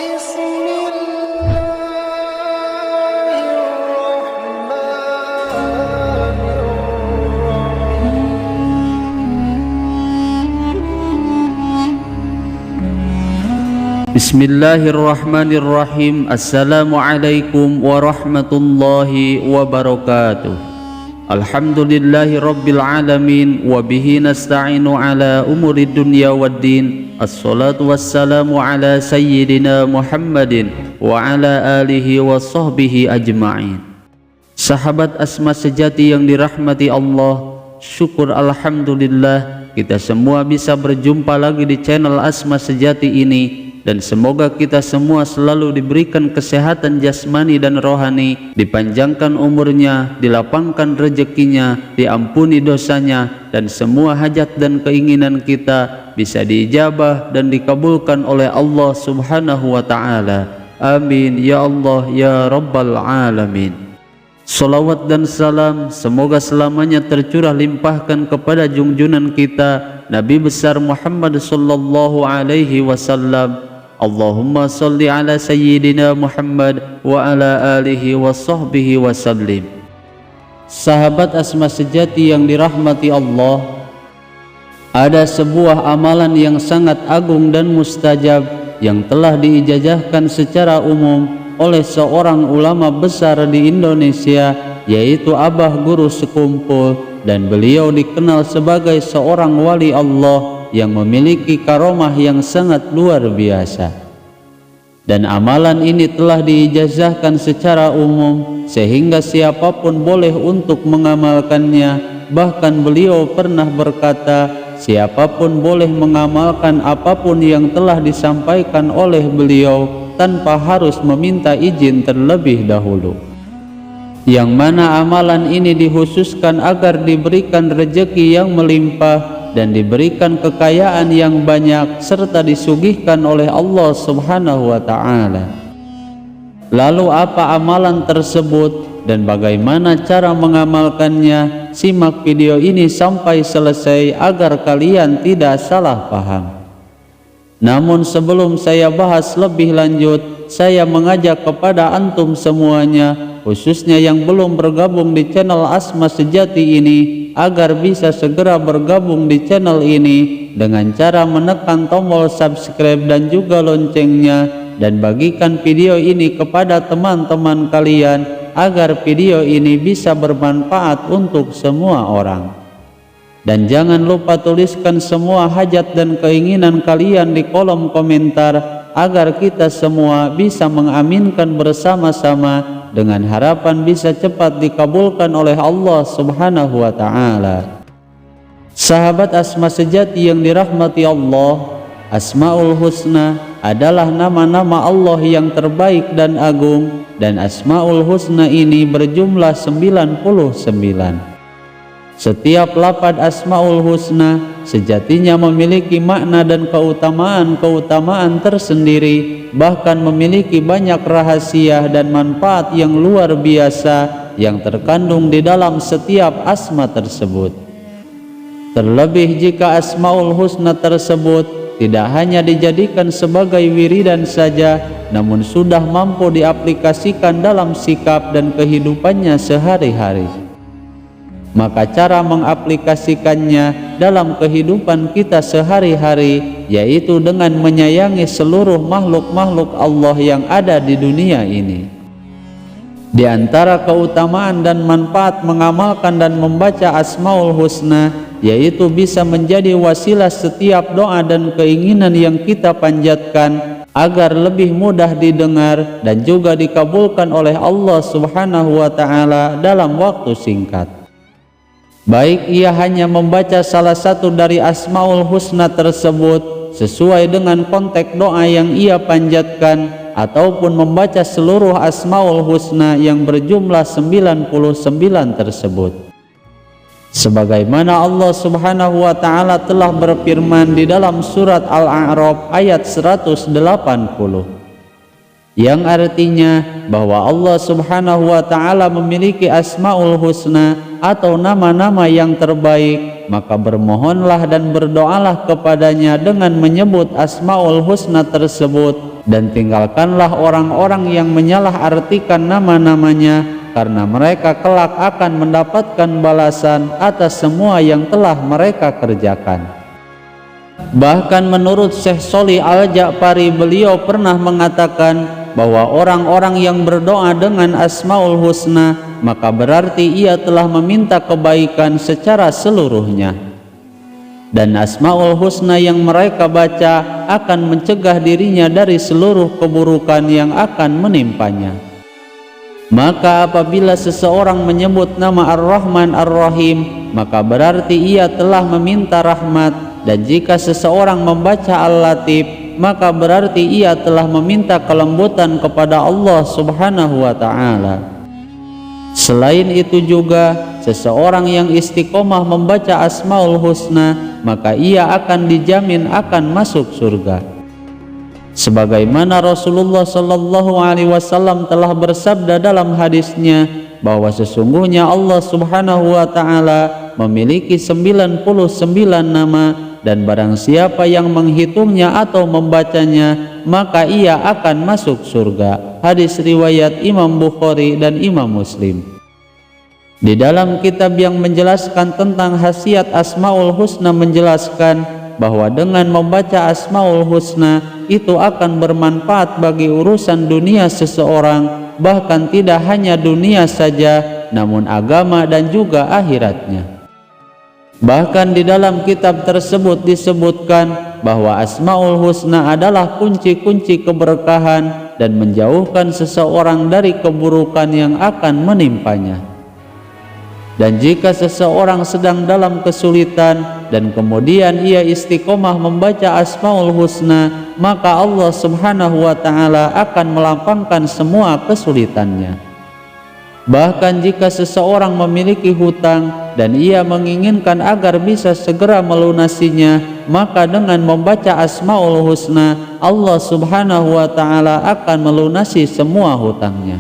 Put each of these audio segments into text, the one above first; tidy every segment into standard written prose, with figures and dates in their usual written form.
بسم الله الرحمن الرحيم Bismillahirrahmanirrahim. Assalamualaikum warahmatullahi wabarakatuh. Alhamdulillahi rabbil alamin. Wabihi nasta'inu ala umuri dunya waddin. Assalatu wassalamu ala sayyidina Muhammadin wa ala alihi wa sahbihi ajma'in. Sahabat Asma sejati yang dirahmati Allah, syukur alhamdulillah kita semua bisa berjumpa lagi di channel Asma Sejati ini. Dan semoga kita semua selalu diberikan kesehatan jasmani dan rohani, dipanjangkan umurnya, dilapangkan rezekinya, diampuni dosanya, dan semua hajat dan keinginan kita bisa diijabah dan dikabulkan oleh Allah Subhanahu wa Ta'ala. Amin ya Allah ya Rabbal Alamin. Salawat dan salam semoga selamanya tercurah limpahkan kepada junjunan kita Nabi besar Muhammad sallallahu alaihi wasallam. Allahumma salli ala sayyidina Muhammad wa ala alihi wa sahbihi wa sallim. Sahabat Asma sejati yang dirahmati Allah, ada sebuah amalan yang sangat agung dan mustajab yang telah diijazahkan secara umum oleh seorang ulama besar di Indonesia, yaitu Abah Guru Sekumpul, dan beliau dikenal sebagai seorang wali Allah yang memiliki karomah yang sangat luar biasa. Dan amalan ini telah diijazahkan secara umum sehingga siapapun boleh untuk mengamalkannya. Bahkan beliau pernah berkata, siapapun boleh mengamalkan apapun yang telah disampaikan oleh beliau tanpa harus meminta izin terlebih dahulu. Yang mana amalan ini dikhususkan agar diberikan rezeki yang melimpah dan diberikan kekayaan yang banyak serta disugihkan oleh Allah Subhanahu wa Ta'ala. Lalu apa amalan tersebut dan bagaimana cara mengamalkannya? Simak video ini sampai selesai agar kalian tidak salah paham. Namun sebelum saya bahas lebih lanjut, saya mengajak kepada antum semuanya, khususnya yang belum bergabung di channel Asma Sejati ini, agar bisa segera bergabung di channel ini dengan cara menekan tombol subscribe dan juga loncengnya, dan bagikan video ini kepada teman-teman kalian agar video ini bisa bermanfaat untuk semua orang. Dan jangan lupa tuliskan semua hajat dan keinginan kalian di kolom komentar agar kita semua bisa mengaminkan bersama-sama dengan harapan bisa cepat dikabulkan oleh Allah Subhanahu wa Ta'ala. Sahabat Asma sejati yang dirahmati Allah, Asmaul Husna adalah nama-nama Allah yang terbaik dan agung, dan Asmaul Husna ini berjumlah 99. Setiap lafaz Asmaul Husna sejatinya memiliki makna dan keutamaan tersendiri, bahkan memiliki banyak rahasia dan manfaat yang luar biasa yang terkandung di dalam setiap asma tersebut. Terlebih jika Asmaul Husna tersebut tidak hanya dijadikan sebagai wiridan saja, namun sudah mampu diaplikasikan dalam sikap dan kehidupannya sehari-hari. Maka cara mengaplikasikannya dalam kehidupan kita sehari-hari yaitu dengan menyayangi seluruh makhluk-makhluk Allah yang ada di dunia ini. Di antara keutamaan dan manfaat mengamalkan dan membaca Asmaul Husna yaitu bisa menjadi wasilah setiap doa dan keinginan yang kita panjatkan agar lebih mudah didengar dan juga dikabulkan oleh Allah Subhanahu wa Ta'ala dalam waktu singkat. Baik ia hanya membaca salah satu dari Asmaul Husna tersebut sesuai dengan konteks doa yang ia panjatkan, ataupun membaca seluruh Asmaul Husna yang berjumlah 99 tersebut. Sebagaimana Allah Subhanahu wa Ta'ala telah berfirman di dalam surat Al-A'raf ayat 180, yang artinya bahwa Allah Subhanahu wa Ta'ala memiliki Asmaul Husna atau nama-nama yang terbaik, maka bermohonlah dan berdoalah kepadanya dengan menyebut Asmaul Husna tersebut Dan tinggalkanlah orang-orang yang menyalahartikan nama-namanya, karena mereka kelak akan mendapatkan balasan atas semua yang telah mereka kerjakan. Bahkan menurut Syekh Sholih Al-Ja'fari, beliau pernah mengatakan bahwa orang-orang yang berdoa dengan Asmaul Husna, maka berarti ia telah meminta kebaikan secara seluruhnya. Dan Asmaul Husna yang mereka baca akan mencegah dirinya dari seluruh keburukan yang akan menimpanya. Maka apabila seseorang menyebut nama Ar-Rahman Ar-Rahim, maka berarti ia telah meminta rahmat. Dan jika seseorang membaca Al-Latif, maka berarti ia telah meminta kelembutan kepada Allah Subhanahu wa ta'ala. Selain itu juga, seseorang yang istiqomah membaca Asmaul Husna, maka ia akan dijamin akan masuk surga. Sebagaimana Rasulullah Shallallahu Alaihi Wasallam telah bersabda dalam hadisnya bahwa sesungguhnya Allah Subhanahu wa ta'ala memiliki 99 nama, dan barang siapa yang menghitungnya atau membacanya, maka ia akan masuk surga. Hadis riwayat Imam Bukhari dan Imam Muslim. Di dalam kitab yang menjelaskan tentang khasiat Asmaul Husna menjelaskan bahwa dengan membaca Asmaul Husna itu akan bermanfaat bagi urusan dunia seseorang, bahkan tidak hanya dunia saja, namun agama dan juga akhiratnya. Bahkan di dalam kitab tersebut disebutkan bahwa Asmaul Husna adalah kunci-kunci keberkahan dan menjauhkan seseorang dari keburukan yang akan menimpanya. Dan jika seseorang sedang dalam kesulitan dan kemudian ia istiqomah membaca Asmaul Husna, maka Allah Subhanahu wa ta'ala akan melapangkan semua kesulitannya. Bahkan jika seseorang memiliki hutang dan ia menginginkan agar bisa segera melunasinya, maka dengan membaca Asmaul Husna, Allah Subhanahu wa ta'ala akan melunasi semua hutangnya.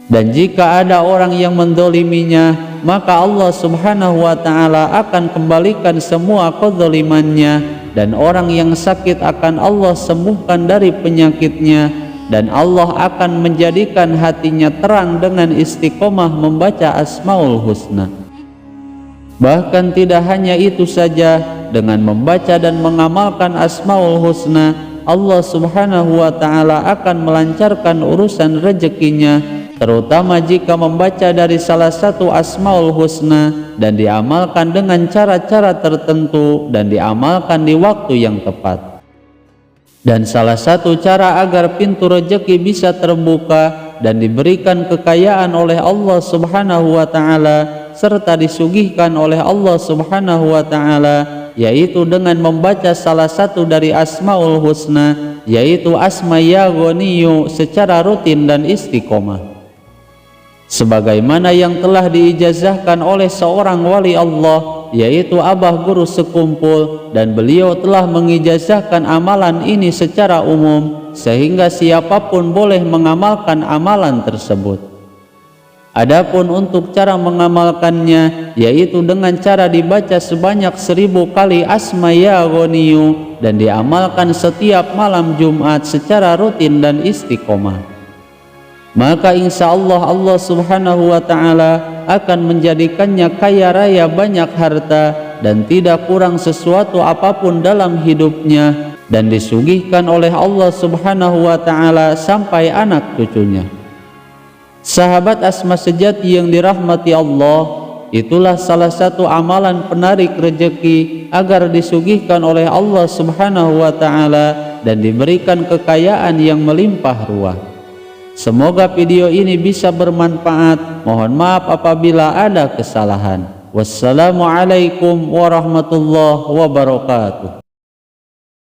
Dan jika ada orang yang mendoliminya, maka Allah Subhanahu wa ta'ala akan kembalikan semua kezalimannya, dan orang yang sakit akan Allah sembuhkan dari penyakitnya, dan Allah akan menjadikan hatinya terang dengan istiqomah membaca Asmaul Husna. Bahkan tidak hanya itu saja, dengan membaca dan mengamalkan Asmaul Husna, Allah Subhanahu wa ta'ala akan melancarkan urusan rezekinya, terutama jika membaca dari salah satu Asmaul Husna dan diamalkan dengan cara-cara tertentu dan diamalkan di waktu yang tepat. Dan salah satu cara agar pintu rezeki bisa terbuka dan diberikan kekayaan oleh Allah Subhanahu wa ta'ala serta disuguhkan oleh Allah Subhanahu wa ta'ala, yaitu dengan membaca salah satu dari Asmaul Husna, yaitu Asma Ya Ghaniyu, secara rutin dan istiqomah. Sebagaimana yang telah diijazahkan oleh seorang wali Allah, yaitu Abah Guru Sekumpul, dan beliau telah mengijazahkan amalan ini secara umum sehingga siapapun boleh mengamalkan amalan tersebut. Adapun untuk cara mengamalkannya, yaitu dengan cara dibaca sebanyak 1000 kali Asma Ya Ghaniyu dan diamalkan setiap malam Jumat secara rutin dan istiqomah. Maka insya Allah Allah Subhanahu wa ta'ala akan menjadikannya kaya raya banyak harta dan tidak kurang sesuatu apapun dalam hidupnya, dan disugihkan oleh Allah Subhanahu wa ta'ala sampai anak cucunya. Sahabat Asma sejati yang dirahmati Allah, itulah salah satu amalan penarik rezeki agar disugihkan oleh Allah Subhanahu wa ta'ala dan diberikan kekayaan yang melimpah ruah. Semoga video ini bisa bermanfaat. Mohon maaf apabila ada kesalahan. Wassalamualaikum warahmatullahi wabarakatuh.